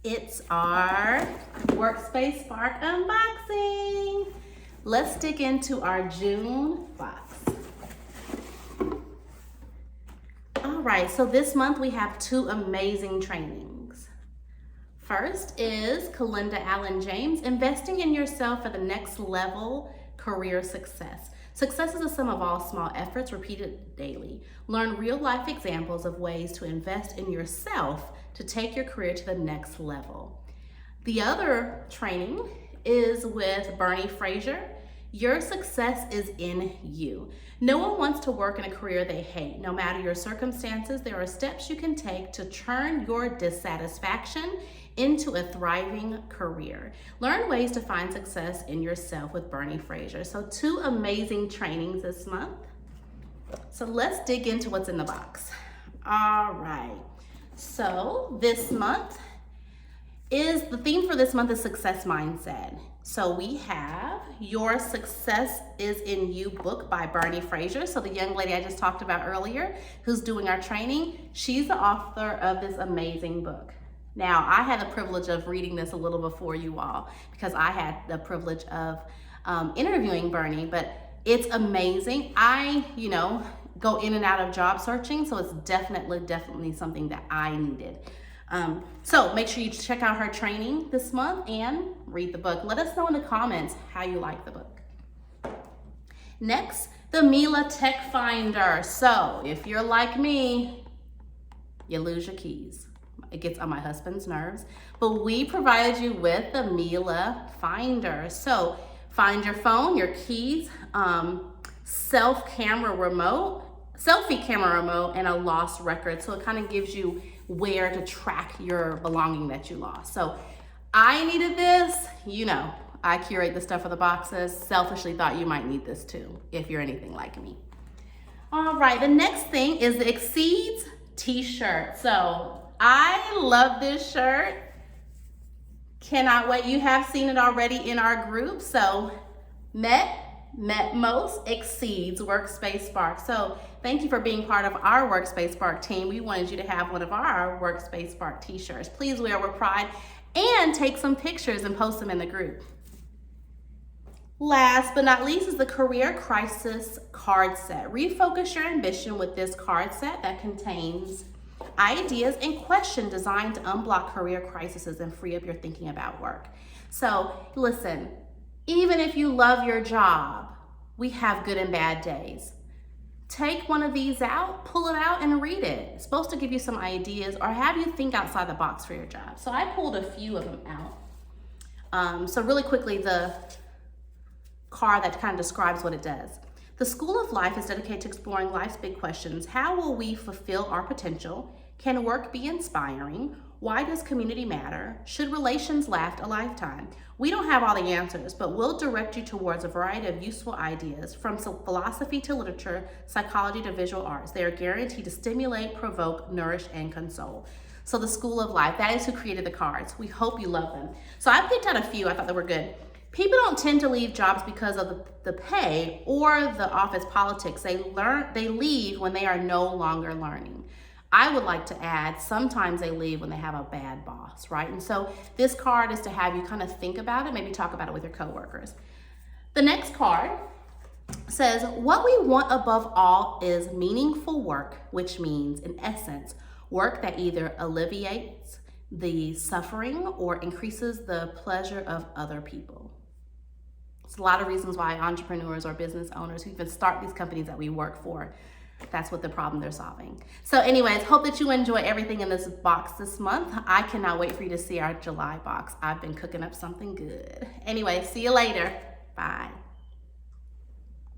It's our Workspace Spark unboxing. Let's dig into our June box. All right, so this month we have two amazing trainings. First is Kalinda Allen James, Investing in Yourself for the Next Level Career Success. Success is a sum of all small efforts repeated daily. Learn real-life examples of ways to invest in yourself to take your career to the next level. The other training is with Bernie Fraser. Your success is in you. No one wants to work in a career they hate. No matter your circumstances, there are steps you can take to turn your dissatisfaction into a thriving career. Learn ways to find success in yourself with Bernie Fraser. So two amazing trainings this month. So let's dig into what's in the box. All right. So this month the theme for this month is success mindset. So we have Your Success is in You book by Bernie Fraser. So the young lady I just talked about earlier who's doing our training, she's the author of this amazing book. Now, I had the privilege of reading this a little before you all because I had the privilege of interviewing Bernie, but it's amazing. I, go in and out of job searching, so it's definitely something that I needed. So make sure you check out her training this month and read the book. Let us know in the comments how you like the book. Next, the Mila Tech Finder. So if you're like me, you lose your keys. It gets on my husband's nerves, but we provided you with the Mila Finder. So find your phone, your keys, selfie camera remote, and a lost record. So it kind of gives you where to track your belonging that you lost. So I needed this, I curate the stuff for the boxes. Selfishly thought you might need this too, if you're anything like me. All right, the next thing is the Exceeds T-shirt. So I love this shirt. Cannot wait. You have seen it already in our group. So met most, exceeds Workspace Spark. So thank you for being part of our Workspace Spark team. We wanted you to have one of our Workspace Spark t-shirts. Please wear with pride and take some pictures and post them in the group. Last but not least is the Career Crisis card set. Refocus your ambition with this card set that contains ideas and questions designed to unblock career crises and free up your thinking about work. So listen, even if you love your job, we have good and bad days. Take one of these out, pull it out and read it. It's supposed to give you some ideas or have you think outside the box for your job. So I pulled a few of them out. So really quickly, the card that kind of describes what it does. The School of Life is dedicated to exploring life's big questions. How will we fulfill our potential? Can work be inspiring? Why does community matter? Should relations last a lifetime? We don't have all the answers, but we'll direct you towards a variety of useful ideas, from philosophy to literature, psychology to visual arts. They are guaranteed to stimulate, provoke, nourish, and console. So the School of Life, that is who created the cards. We hope you love them. So I picked out a few I thought they were good. People don't tend to leave jobs because of the pay or the office politics. They leave when they are no longer learning. I would like to add, sometimes they leave when they have a bad boss, right? And so this card is to have you kind of think about it, maybe talk about it with your coworkers. The next card says, what we want above all is meaningful work, which means, in essence, work that either alleviates the suffering or increases the pleasure of other people. It's a lot of reasons why entrepreneurs or business owners who even start these companies that we work for, that's what the problem they're solving. So anyways, hope that you enjoy everything in this box this month. I cannot wait for you to see our July box. I've been cooking up something good. Anyway, see you later. Bye.